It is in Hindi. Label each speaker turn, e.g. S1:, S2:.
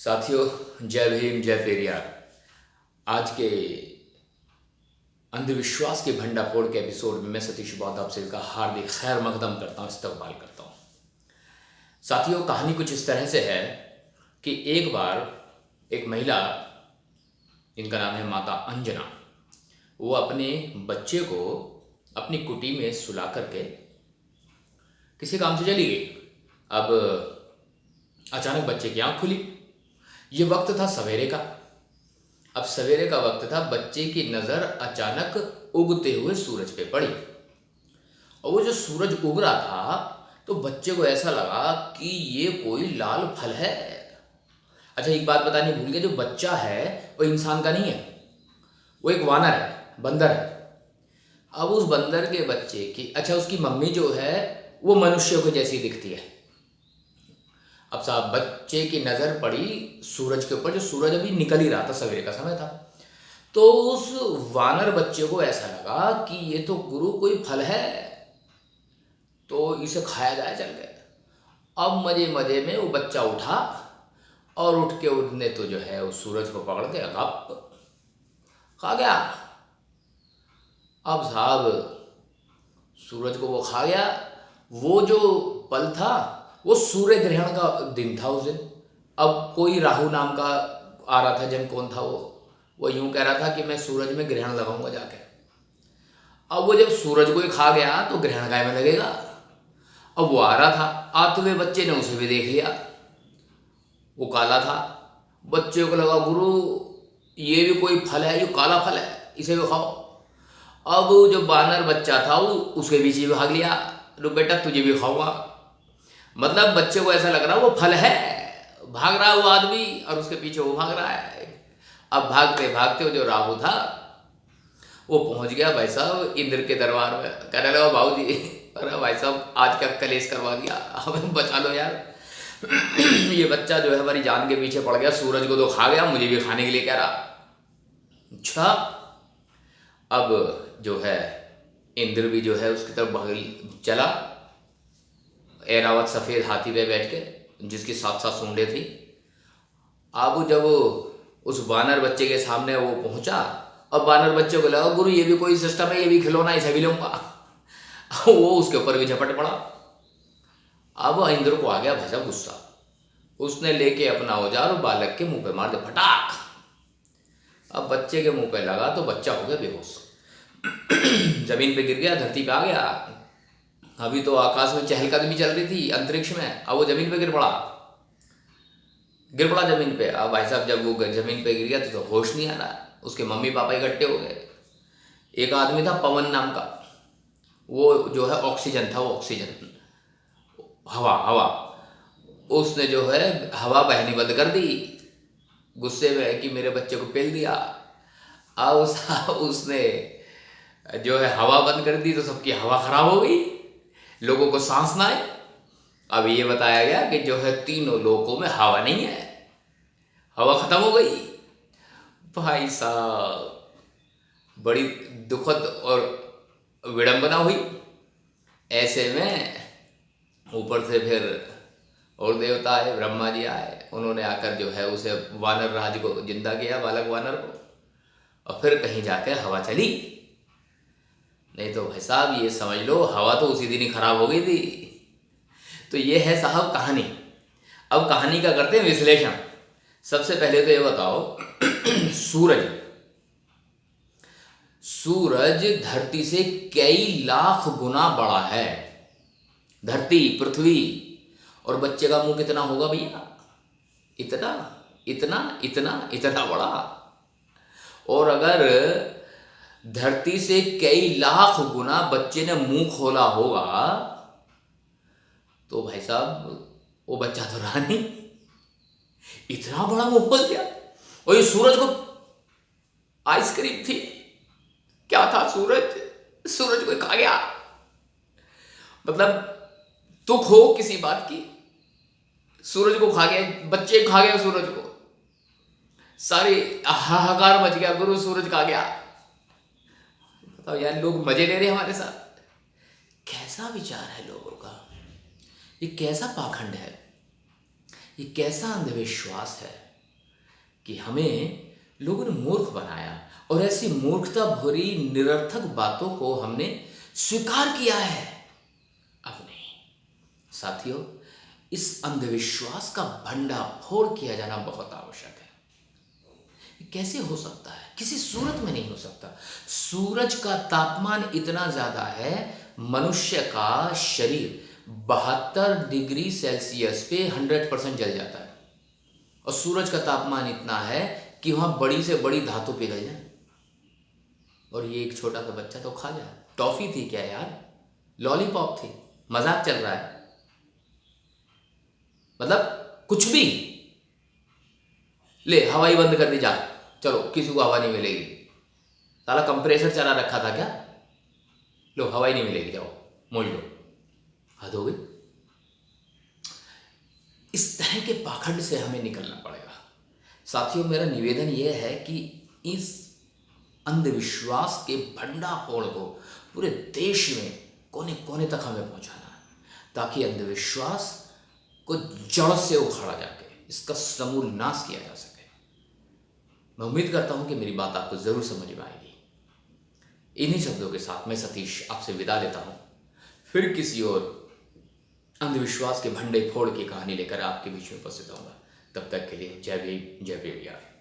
S1: साथियों, जय भीम जय पेरियार। आज के अंधविश्वास के भंडाफोड़ के एपिसोड में मैं सतीश बौद्ध आप सभी का हार्दिक खैर मकदम करता हूँ, इस्तकबाल करता हूँ। साथियों, कहानी कुछ इस तरह से है कि एक बार एक महिला, जिनका नाम है माता अंजना, वो अपने बच्चे को अपनी कुटी में सुला करके किसी काम से चली गई। अब अचानक बच्चे की आँख खुली। ये वक्त था सवेरे का। अब सवेरे का वक्त था, बच्चे की नज़र अचानक उगते हुए सूरज पे पड़ी और वो जो सूरज उग रहा था तो बच्चे को ऐसा लगा कि ये कोई लाल फल है। अच्छा, एक बात बतानी भूल गया, जो बच्चा है वो इंसान का नहीं है, वो एक वानर है, बंदर है। अब उस बंदर के बच्चे की, अच्छा, उसकी मम्मी जो है वो मनुष्य को जैसी दिखती है। अब साहब, बच्चे की नज़र पड़ी सूरज के ऊपर, जो सूरज अभी निकल ही रहा था, सवेरे का समय था। तो उस वानर बच्चे को ऐसा लगा कि ये तो गुरु कोई फल है, तो इसे खाया जाए, चल गए। अब मजे मजे में वो बच्चा उठा और उठ के उठने तो जो है उस सूरज को पकड़ के गप खा गया। अब साहब, सूरज को वो खा गया। वो जो पल था वो सूर्य ग्रहण का दिन था उस दिन। अब कोई राहु नाम का आ रहा था, जन कौन था वो यूं कह रहा था कि मैं सूरज में ग्रहण लगाऊंगा जाके। अब वो जब सूरज को ही खा गया तो ग्रहण काय में लगेगा। अब वो आ रहा था, आते हुए बच्चे ने उसे भी देख लिया, वो काला था। बच्चे को लगा गुरु ये भी कोई फल है, ये काला फल है, इसे भी खाओ। अब जो बानर बच्चा था वो उसके पीछे भाग लिया, लो बेटा तुझे भी खाऊंगा। मतलब बच्चे को ऐसा लग रहा वो फल है, भाग रहा है वो आदमी और उसके पीछे वो भाग रहा है। अब भागते भागते वो जो राहु था वो पहुंच गया भाई साहब इंद्र के दरबार में। कहने लगा भाऊ जी, अरे भाई साहब आज का कलेश करवा दिया, हमें बचा लो यार। ये बच्चा जो है हमारी जान के पीछे पड़ गया, सूरज को तो खा गया, मुझे भी खाने के लिए कह रहा। अच्छा, अब जो है इंद्र भी जो है उसकी तरफ भाग चला, ऐरावत सफ़ेद हाथी पे बैठ के, जिसकी 7-7 सूंडें थी। अब जब उस बानर बच्चे के सामने वो पहुंचा, अब बानर बच्चे को लगा गुरु ये भी कोई सिस्टम है, ये भी खिलौना, इसे भी लूंगा। वो उसके ऊपर भी झपट पड़ा। अब इंद्र को आ गया भाई साहब गुस्सा, उसने लेके अपना औजार बालक के मुंह पे मार दिया, फटाक। अब बच्चे के मुंह पे लगा तो बच्चा हो गया बेहोश, जमीन पे गिर गया, धरती पे आ गया। अभी तो आकाश में चहलकदमी चल रही थी अंतरिक्ष में, अब वो जमीन पे गिर पड़ा जमीन पे। अब भाई साहब जब वो जमीन पे गिर गया तो होश नहीं आ रहा। उसके मम्मी पापा इकट्ठे हो गए। एक आदमी था पवन नाम का, वो जो है ऑक्सीजन था, वो ऑक्सीजन हवा उसने जो है हवा बहनी बंद कर दी, गुस्से में कि मेरे बच्चे को पेल दिया। अब उसने जो है हवा बंद कर दी तो सबकी हवा खराब हो गई, लोगों को सांस ना आए। अब ये बताया गया कि जो है तीनों लोकों में हवा नहीं है, हवा खत्म हो गई। भाई साहब बड़ी दुखद और विडंबना हुई। ऐसे में ऊपर से फिर और देवता आए, ब्रह्मा जी आए, उन्होंने आकर जो है उसे वानर राज को जिंदा किया, बालक वानर को, और फिर कहीं जाकर हवा चली। नहीं तो भाई साहब ये समझ लो हवा तो उसी दिन ही खराब हो गई थी। तो ये है साहब कहानी। अब कहानी का करते हैं विश्लेषण। सबसे पहले तो ये बताओ, सूरज धरती से कई लाख गुना बड़ा है, धरती पृथ्वी, और बच्चे का मुंह कितना होगा भैया? इतना इतना इतना इतना बड़ा। और अगर धरती से कई लाख गुना बच्चे ने मुंह खोला होगा तो भाई साहब वो बच्चा तो रहा नहीं, इतना बड़ा मुंह खोल दिया। और ये सूरज को आइसक्रीम थी, क्या था? सूरज को खा गया। मतलब दुख हो किसी बात की, सूरज को खा गया, बच्चे खा गया सूरज को, सारी हाहाकार मच गया, गुरु सूरज खा गया। बताओ यार, लोग मजे ले रहे हमारे साथ। कैसा विचार है लोगों का, ये कैसा पाखंड है, ये कैसा अंधविश्वास है। कि हमें लोगों ने मूर्ख बनाया और ऐसी मूर्खता भरी निरर्थक बातों को हमने स्वीकार किया है। अब नहीं साथियों, इस अंधविश्वास का भंडाफोड़ किया जाना बहुत आवश्यक है। कैसे हो सकता है? किसी सूरत में नहीं हो सकता। सूरज का तापमान इतना ज्यादा है, मनुष्य का शरीर 72 डिग्री सेल्सियस पे 100% जल जाता है, और सूरज का तापमान इतना है कि वहां बड़ी से बड़ी धातु पिघल जाए, और ये एक छोटा सा बच्चा तो खा जाए। टॉफी थी क्या यार, लॉलीपॉप थी, मजाक चल रहा है? मतलब कुछ भी। ले हवाई बंद कर दी, जा चलो, किसी को हवा नहीं मिलेगी। साला कंप्रेसर चला रखा था क्या? लो हवाई नहीं मिलेगी, जाओ मोड़ लो। हद हो गई। इस तरह के पाखंड से हमें निकलना पड़ेगा। साथियों, मेरा निवेदन यह है कि इस अंधविश्वास के भंडाफोड़ को पूरे देश में कोने कोने तक हमें पहुंचाना है, ताकि अंधविश्वास को जड़ से उखाड़ा जाके इसका समूल नाश किया जा सके। मैं उम्मीद करता हूं कि मेरी बात आपको जरूर समझ में आएगी। इन्हीं शब्दों के साथ मैं सतीश आपसे विदा लेता हूं। फिर किसी और अंधविश्वास के भंडे फोड़ की कहानी लेकर आपके बीच में उपस्थित होऊंगा। तब तक के लिए जय भीम, जय भीम यार।